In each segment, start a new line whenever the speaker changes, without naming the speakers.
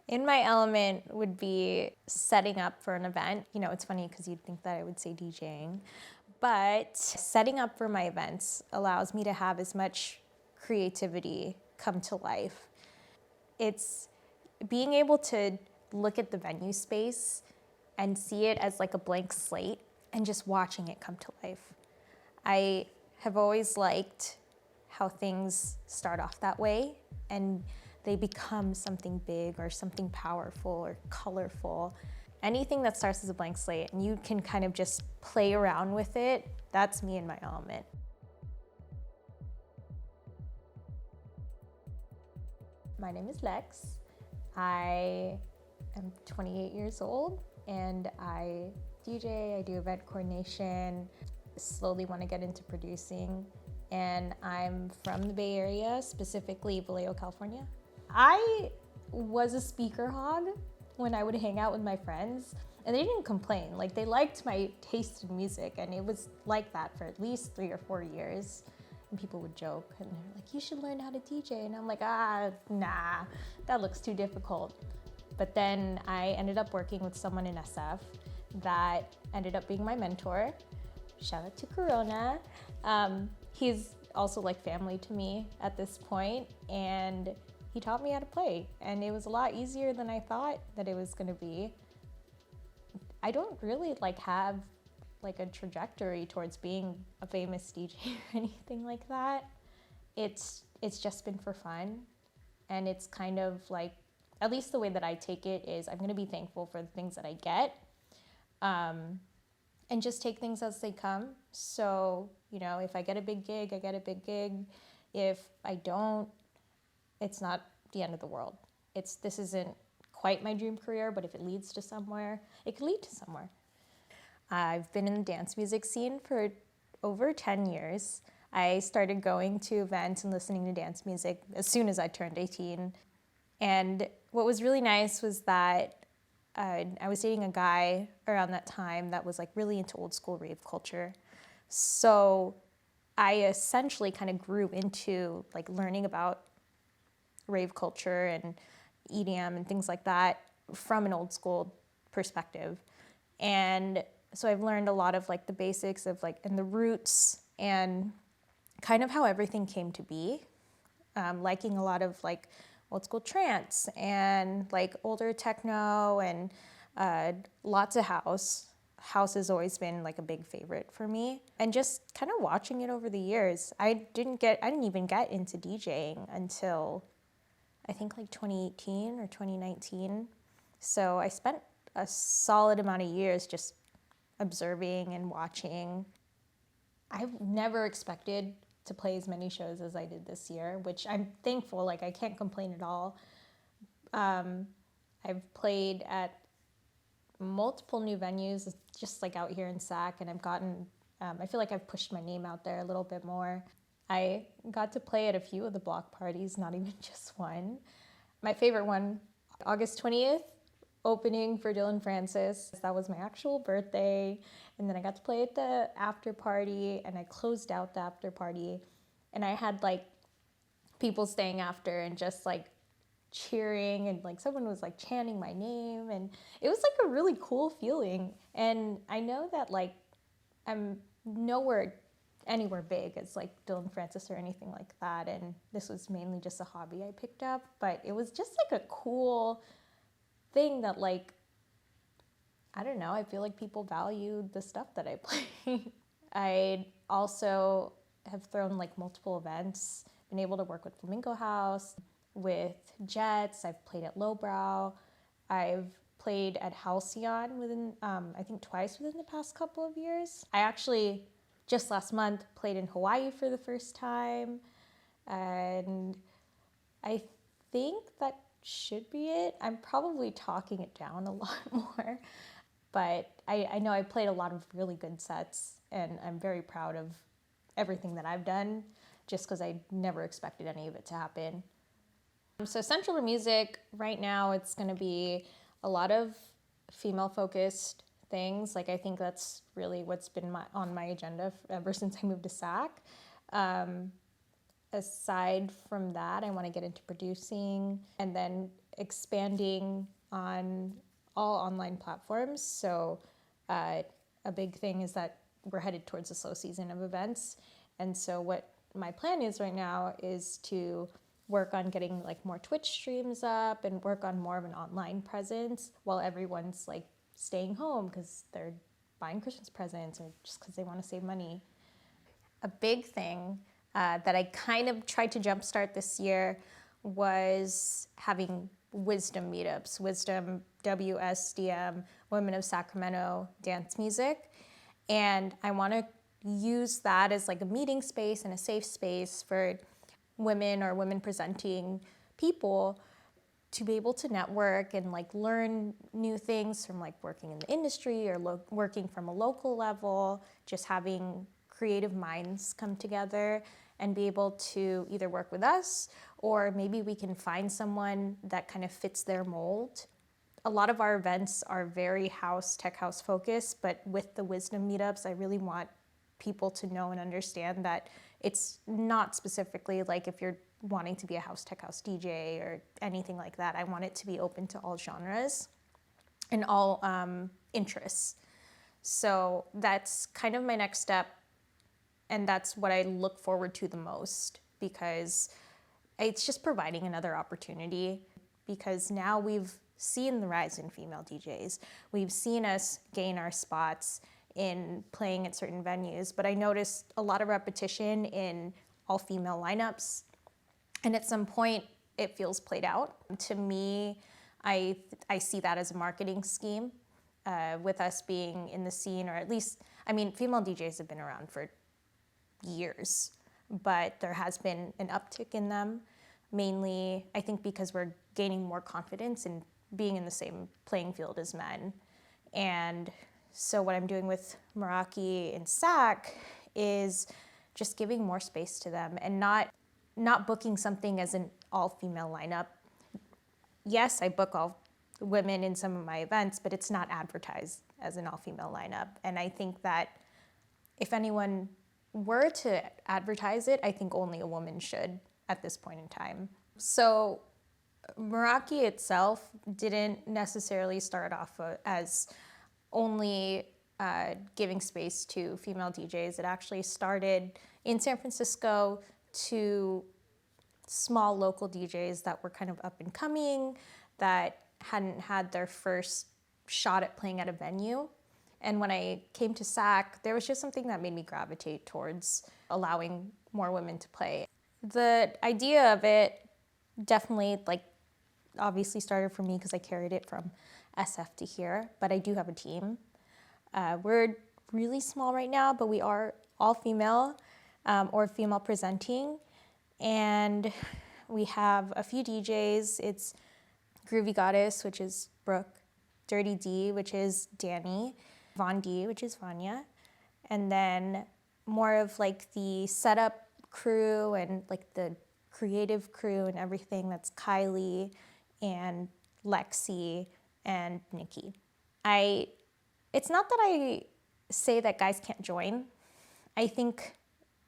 In my element would be setting up for an event. You know, it's funny because you'd think that I would say DJing, but setting up for my events allows me to have as much creativity come to life. It's being able to look at the venue space and see it as like a blank slate and just watching it come to life. I have always liked how things start off that way and they become something big or something powerful or colorful. Anything that starts as a blank slate and you can kind of just play around with it, that's me in my element. My name is Lex. I am 28 years old and I DJ, I do event coordination, slowly want to get into producing, and I'm from the Bay Area, specifically Vallejo, California. I was a speaker hog when I would hang out with my friends, and they didn't complain. Like, they liked my taste in music, and it was like that for at least 3 or 4 years. And people would joke, and they're like, you should learn how to DJ. And I'm like, nah, that looks too difficult. But then I ended up working with someone in SF that ended up being my mentor. Shout out to Corona. He's also like family to me at this point, and he taught me how to play, and it was a lot easier than I thought that it was gonna be. I don't really have a trajectory towards being a famous DJ or anything like that. It's just been for fun, and it's kind of like, at least the way that I take it is I'm gonna be thankful for the things that I get, and just take things as they come. So, you know, if I get a big gig, I get a big gig. If I don't, it's not the end of the world. This isn't quite my dream career, but if it leads to somewhere, it could lead to somewhere. I've been in the dance music scene for over 10 years. I started going to events and listening to dance music as soon as I turned 18. And what was really nice was that I was dating a guy around that time that was really into old school rave culture. So I essentially kind of grew into learning about rave culture and EDM and things like that from an old school perspective. And so I've learned a lot of the basics of and the roots and kind of how everything came to be. Liking a lot of old school trance and older techno and lots of house. House has always been a big favorite for me, and just kind of watching it over the years. I didn't even get into DJing until I think 2018 or 2019. So I spent a solid amount of years just observing and watching. I've never expected to play as many shows as I did this year, which I'm thankful. I can't complain at all. I've played at multiple new venues, just out here in Sac, and I've gotten, I feel I've pushed my name out there a little bit more. I got to play at a few of the block parties, not even just one. My favorite one, August 20th, opening for Dillon Francis. That was my actual birthday. And then I got to play at the after party, and I closed out the after party. And I had people staying after and just cheering, and someone was chanting my name, and it was a really cool feeling. And I know that I'm nowhere anywhere big as Dillon Francis or anything like that, and this was mainly just a hobby I picked up, but it was just a cool thing that I don't know, I feel people value the stuff that I play. I also have thrown multiple events, been able to work with Flamingo House, with Jets. I've played at Lowbrow. I've played at Halcyon within, I think twice within the past couple of years. I actually, just last month, played in Hawaii for the first time. And I think that should be it. I'm probably talking it down a lot more. But I know I played a lot of really good sets, and I'm very proud of everything that I've done, just because I never expected any of it to happen. So Central to Music, right now it's going to be a lot of female-focused things. I think that's really what's been on my agenda ever since I moved to Sac. Aside from that, I want to get into producing, and then expanding on all online platforms. So a big thing is that we're headed towards a slow season of events. And so what my plan is right now is to work on getting like more Twitch streams up and work on more of an online presence while everyone's like staying home because they're buying Christmas presents or just because they want to save money. A big thing that I kind of tried to jumpstart this year was having wisdom meetups, wisdom, WSDM, Women of Sacramento dance music. And I want to use that as like a meeting space and a safe space for women or women presenting people to be able to network and like learn new things from like working in the industry or working from a local level, just having creative minds come together and be able to either work with us or maybe we can find someone that kind of fits their mold. A lot of our events are very tech house focused, but with the wisdom meetups, I really want people to know and understand that it's not specifically like if you're wanting to be a tech house DJ or anything like that. I want it to be open to all genres and all interests. So that's kind of my next step. And that's what I look forward to the most because it's just providing another opportunity because now we've seen the rise in female DJs. We've seen us gain our spots in playing at certain venues, but I noticed a lot of repetition in all-female lineups. And at some point, it feels played out. To me, I see that as a marketing scheme with us being in the scene, or at least, I mean, female DJs have been around for years, but there has been an uptick in them, mainly, I think, because we're gaining more confidence in being in the same playing field as men. And so what I'm doing with Meraki and Sac is just giving more space to them and not booking something as an all-female lineup. Yes, I book all women in some of my events, but it's not advertised as an all-female lineup. And I think that if anyone were to advertise it, I think only a woman should at this point in time. So Meraki itself didn't necessarily start off as only giving space to female DJs. It actually started in San Francisco to small local DJs that were kind of up and coming, that hadn't had their first shot at playing at a venue. And when I came to SAC, there was just something that made me gravitate towards allowing more women to play. The idea of it definitely, obviously started from me because I carried it from SF to here, but I do have a team. We're really small right now, but we are all female or female presenting. And we have a few DJs. It's Groovy Goddess, which is Brooke, Dirty D, which is Danny, Von D, which is Vanya, and then more of like the setup crew and like the creative crew and everything, that's Kylie and Lexi and Nikki. It's not that I say that guys can't join. I think,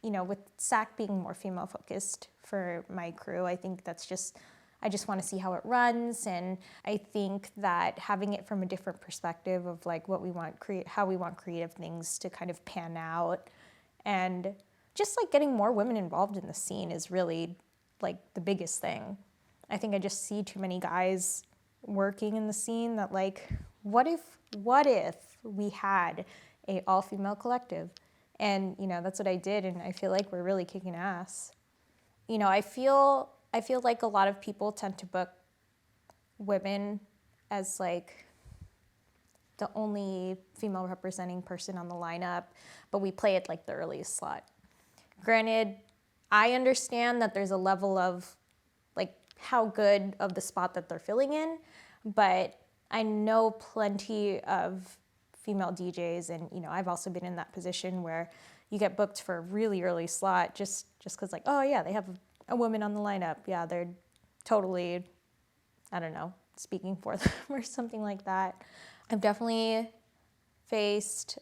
with SAC being more female focused for my crew, I think I just want to see how it runs. And I think that having it from a different perspective of like what we want, how we want creative things to kind of pan out, and just like getting more women involved in the scene is really like the biggest thing. I think I just see too many guys working in the scene that like, what if we had a all-female collective? And, that's what I did, and I feel like we're really kicking ass. I feel like a lot of people tend to book women as like the only female representing person on the lineup, but we play it like the earliest slot. Granted, I understand that there's a level of like how good of the spot that they're filling in, but I know plenty of female DJs, and I've also been in that position where you get booked for a really early slot just because like, oh yeah, they have a woman on the lineup. Yeah, they're totally, I don't know, speaking for them or something like that. I've definitely faced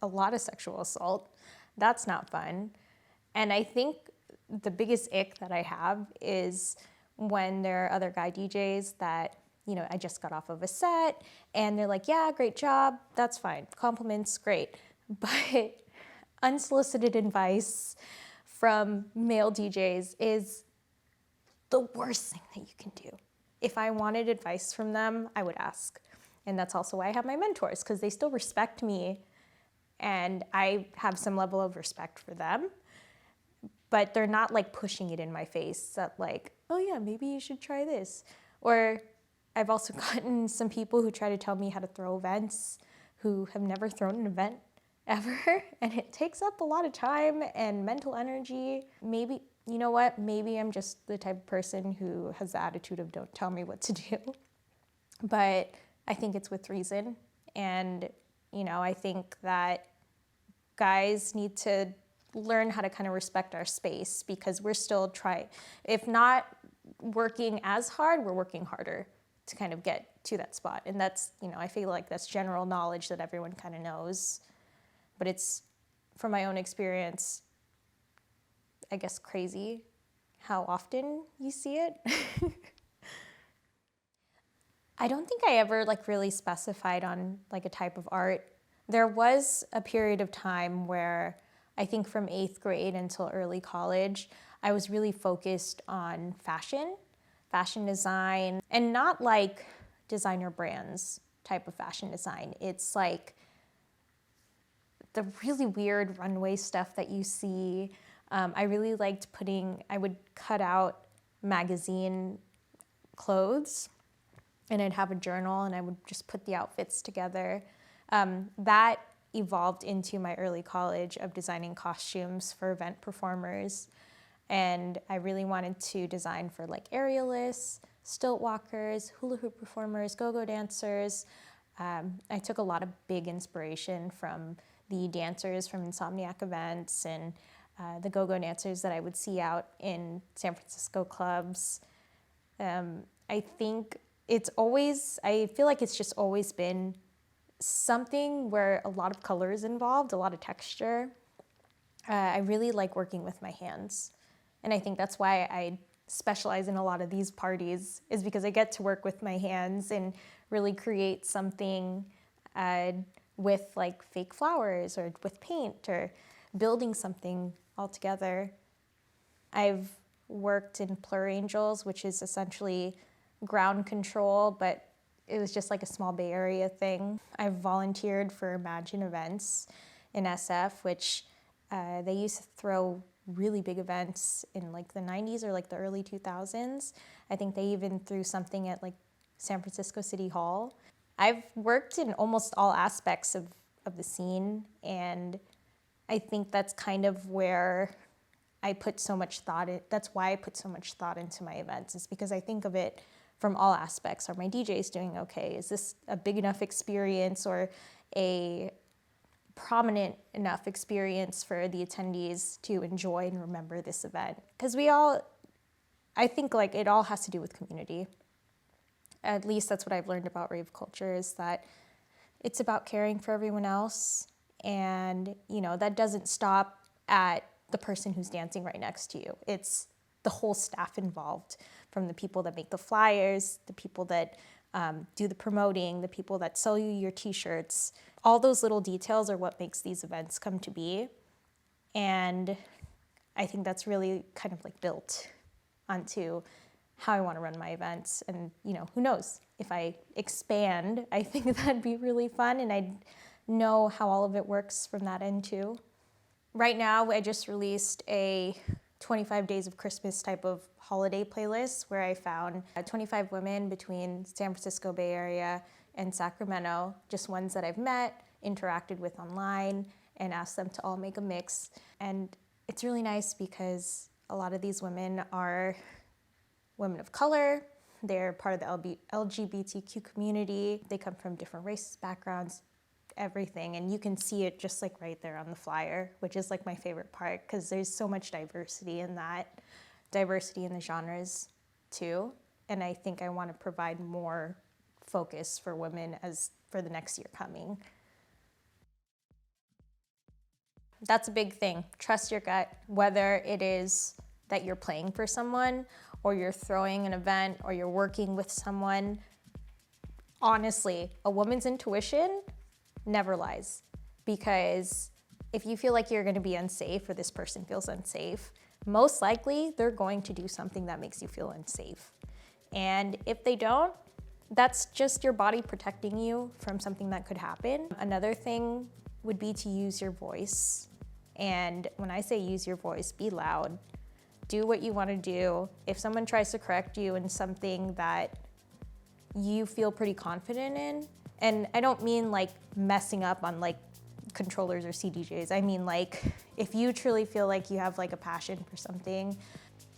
a lot of sexual assault. That's not fun. And I think the biggest ick that I have is when there are other guy DJs that, you know, I just got off of a set and they're like, yeah, great job, that's fine. Compliments, great. But unsolicited advice from male DJs is the worst thing that you can do. If I wanted advice from them, I would ask. And that's also why I have my mentors, because they still respect me and I have some level of respect for them. But they're not like pushing it in my face that like, oh yeah, maybe you should try this. Or I've also gotten some people who try to tell me how to throw events who have never thrown an event ever. And it takes up a lot of time and mental energy. Maybe, you know what, maybe I'm just the type of person who has the attitude of don't tell me what to do. But I think it's with reason. And, you know, I think that guys need to learn how to kind of respect our space, because we're still trying, if not working as hard, we're working harder to kind of get to that spot. And that's, you know, I feel like that's general knowledge that everyone kind of knows. But it's, from my own experience, I guess crazy how often you see it. I don't think I ever like really specified on like a type of art. There was a period of time where I think from 8th grade until early college, I was really focused on fashion design, and not like designer brands type of fashion design. It's like the really weird runway stuff that you see. I really liked I would cut out magazine clothes and I'd have a journal and I would just put the outfits together. That evolved into my early college of designing costumes for event performers. And I really wanted to design for like aerialists, stilt walkers, hula hoop performers, go-go dancers. I took a lot of big inspiration from the dancers from Insomniac Events and the go-go dancers that I would see out in San Francisco clubs. I think I feel like it's just always been something where a lot of color is involved, a lot of texture. I really like working with my hands. And I think that's why I specialize in a lot of these parties, is because I get to work with my hands and really create something with like fake flowers or with paint or building something all together. I've worked in Plur Angels, which is essentially ground control, but it was just like a small Bay Area thing. I've volunteered for Imagine Events in SF, which they used to throw really big events in like the 90s or like the early 2000s. I think they even threw something at like San Francisco City Hall. I've worked in almost all aspects of the scene, and I think that's kind of where I put so much thought in. That's why I put so much thought into my events, is because I think of it from all aspects. Are my DJs doing okay? Is this a big enough experience or a prominent enough experience for the attendees to enjoy and remember this event? Because I think like it all has to do with community. At least that's what I've learned about rave culture, is that it's about caring for everyone else. And, you know, that doesn't stop at the person who's dancing right next to you. It's the whole staff involved, from the people that make the flyers, the people that do the promoting, the people that sell you your t-shirts. All those little details are what makes these events come to be. And I think that's really kind of like built onto how I want to run my events. And, you know, who knows? If I expand, I think that'd be really fun, and I'd know how all of it works from that end too. Right now, I just released a 25 Days of Christmas type of holiday playlist where I found 25 women between San Francisco Bay Area and Sacramento, just ones that I've met, interacted with online, and asked them to all make a mix. And it's really nice because a lot of these women are women of color. They're part of the LGBTQ community. They come from different races, backgrounds, everything. And you can see it just like right there on the flyer, which is like my favorite part, because there's so much diversity in that, diversity in the genres too. And I think I want to provide more focus for women as for the next year coming. That's a big thing. Trust your gut, whether it is that you're playing for someone or you're throwing an event or you're working with someone, honestly, a woman's intuition never lies. Because if you feel like you're gonna be unsafe or this person feels unsafe, most likely they're going to do something that makes you feel unsafe. And if they don't, that's just your body protecting you from something that could happen. Another thing would be to use your voice. And when I say use your voice, be loud. Do what you want to do. If someone tries to correct you in something that you feel pretty confident in, and I don't mean like messing up on like controllers or CDJs. I mean like if you truly feel like you have like a passion for something,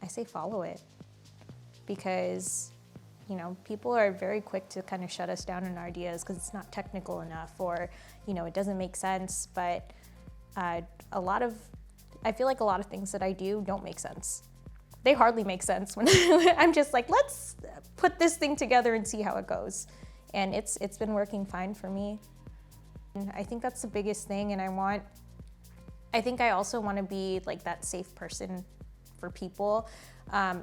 I say follow it. Because you know, people are very quick to kind of shut us down in our ideas because it's not technical enough or, you know, it doesn't make sense. But I feel like a lot of things that I do don't make sense. They hardly make sense when I'm just like, let's put this thing together and see how it goes. And it's been working fine for me. And I think that's the biggest thing. And I think I also want to be like that safe person for people.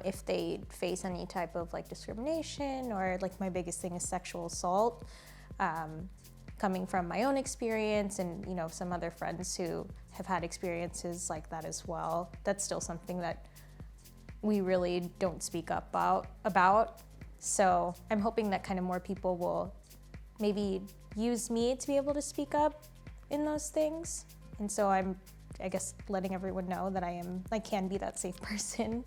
If they face any type of like discrimination or like my biggest thing is sexual assault, coming from my own experience and you know some other friends who have had experiences like that as well. That's still something that we really don't speak up about. So I'm hoping that kind of more people will maybe use me to be able to speak up in those things. And so I guess letting everyone know that I can be that safe person.